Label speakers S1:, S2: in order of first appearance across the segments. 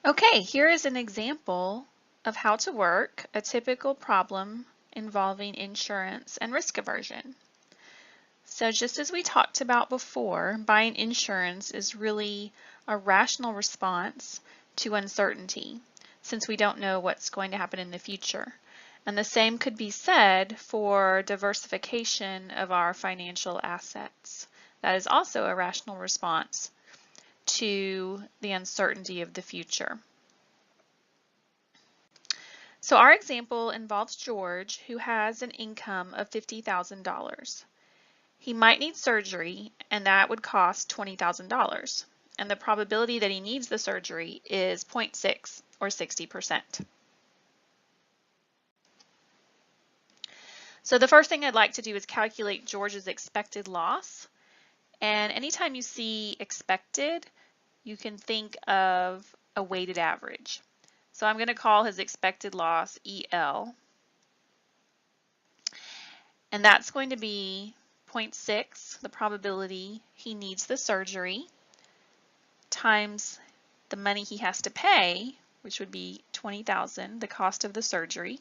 S1: Okay, here is an example of how to work a typical problem involving insurance and risk aversion. So just as we talked about before, buying insurance is really a rational response to uncertainty, since we don't know what's going to happen in the future. And the same could be said for diversification of our financial assets. That is also a rational response to the uncertainty of the future. So our example involves George, who has an income of $50,000. He might need surgery, and that would cost $20,000. And the probability that he needs the surgery is 0.6 or 60%. So the first thing I'd like to do is calculate George's expected loss. And anytime you see expected, you can think of a weighted average. So I'm going to call his expected loss EL. And that's going to be 0.6, the probability he needs the surgery, times the money he has to pay, which would be $20,000, the cost of the surgery,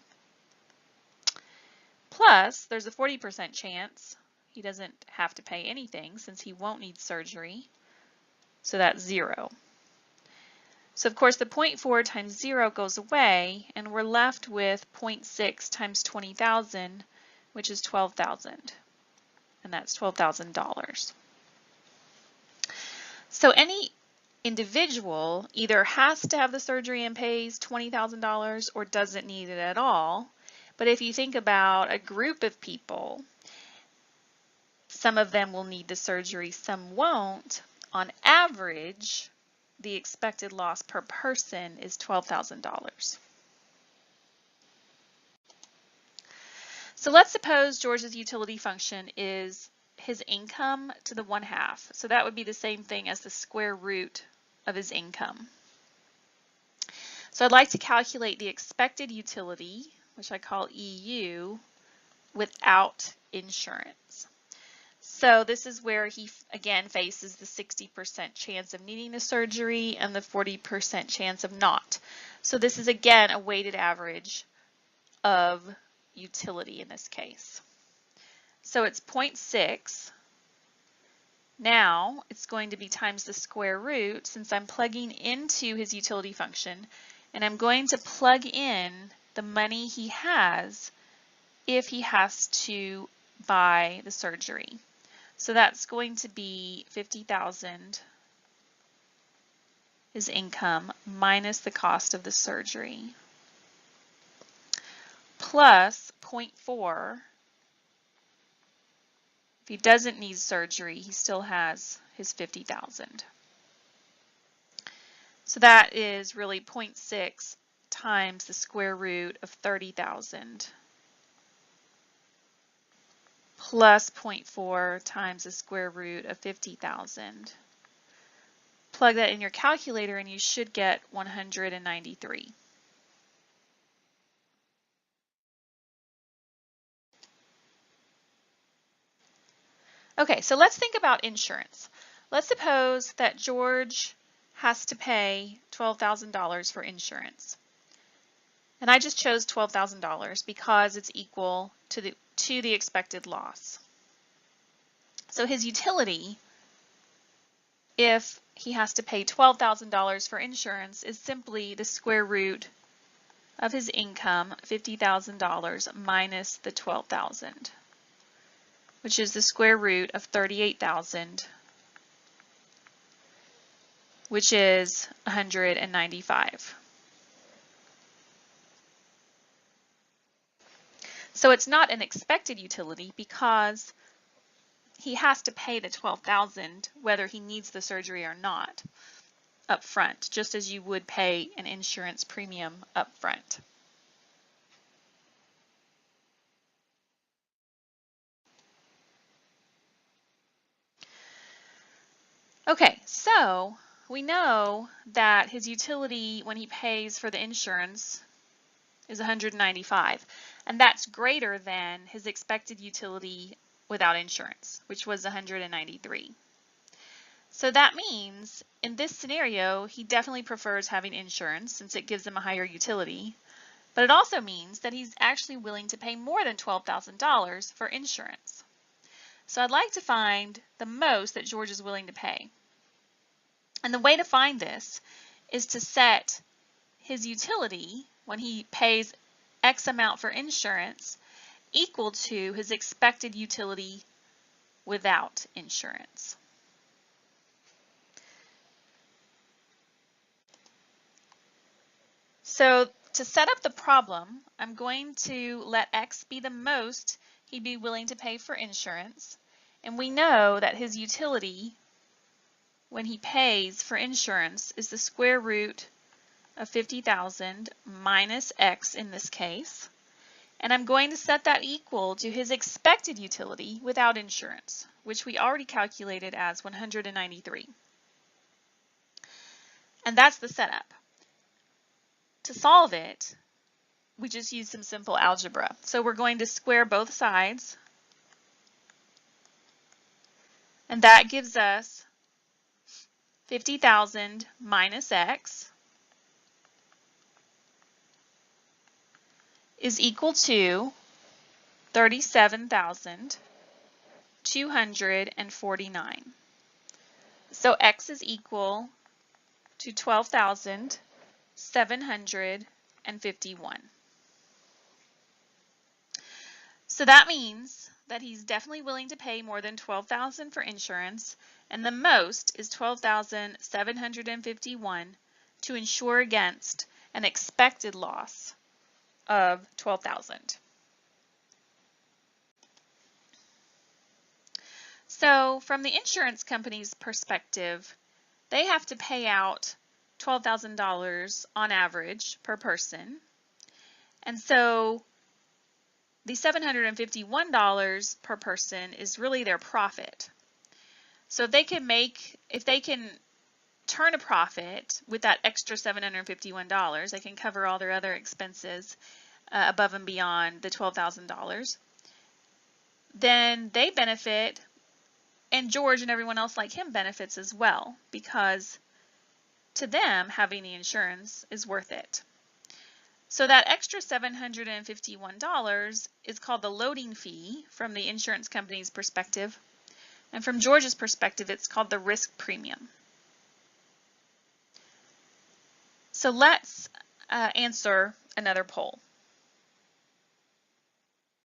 S1: plus there's a 40% chance he doesn't have to pay anything since he won't need surgery, so that's 0. So of course the 0.4 times 0 goes away, and we're left with 0.6 times 20,000, which is 12,000, and that's $12,000. So any individual either has to have the surgery and pays $20,000 or doesn't need it at all. But if you think about a group of people, some of them will need the surgery, some won't. On average, the expected loss per person is $12,000. So let's suppose George's utility function is his income to the 1/2. So that would be the same thing as the square root of his income. So I'd like to calculate the expected utility, which I call EU, without insurance. So this is where he again faces the 60% chance of needing the surgery and the 40% chance of not. So this is again a weighted average of utility in this case. So it's 0.6. Now it's going to be times the square root since I'm plugging into his utility function, and I'm going to plug in the money he has if he has to buy the surgery. So that's going to be 50,000, his income, minus the cost of the surgery, plus 0.4. If he doesn't need surgery, he still has his 50,000. So that is really 0.6 times the square root of 30,000 plus 0.4 times the square root of 50,000. Plug that in your calculator and you should get 193. Okay, so let's think about insurance. Let's suppose that George has to pay $12,000 for insurance. And I just chose $12,000 because it's equal to the expected loss. So his utility, if he has to pay $12,000 for insurance, is simply the square root of his income, $50,000, minus the $12,000, which is the square root of 38,000, which is 195. So it's not an expected utility because he has to pay the $12,000 whether he needs the surgery or not up front, just as you would pay an insurance premium up front. Okay, so we know that his utility when he pays for the insurance is 195, and that's greater than his expected utility without insurance, which was 193. So that means in this scenario, he definitely prefers having insurance since it gives him a higher utility. But it also means that he's actually willing to pay more than $12,000 for insurance. So I'd like to find the most that George is willing to pay. And the way to find this is to set his utility, when he pays X amount for insurance, equal to his expected utility without insurance. So to set up the problem, I'm going to let X be the most he'd be willing to pay for insurance. And we know that his utility, when he pays for insurance, is the square root of 50,000 minus X in this case. And I'm going to set that equal to his expected utility without insurance, which we already calculated as 193. And that's the setup. To solve it, we just use some simple algebra. So we're going to square both sides, and that gives us 50,000 minus X is equal to 37,249. So X is equal to 12,751. So that means that he's definitely willing to pay more than $12,000 for insurance, and the most is $12,751 to insure against an expected loss of $12,000. So from the insurance company's perspective, they have to pay out $12,000 on average per person. And so the $751 per person is really their profit. So if they can turn a profit with that extra $751, they can cover all their other expenses above and beyond the $12,000, then they benefit, and George and everyone else like him benefits as well, because to them having the insurance is worth it. So that extra $751 is called the loading fee from the insurance company's perspective, and from George's perspective it's called the risk premium. So let's answer another poll.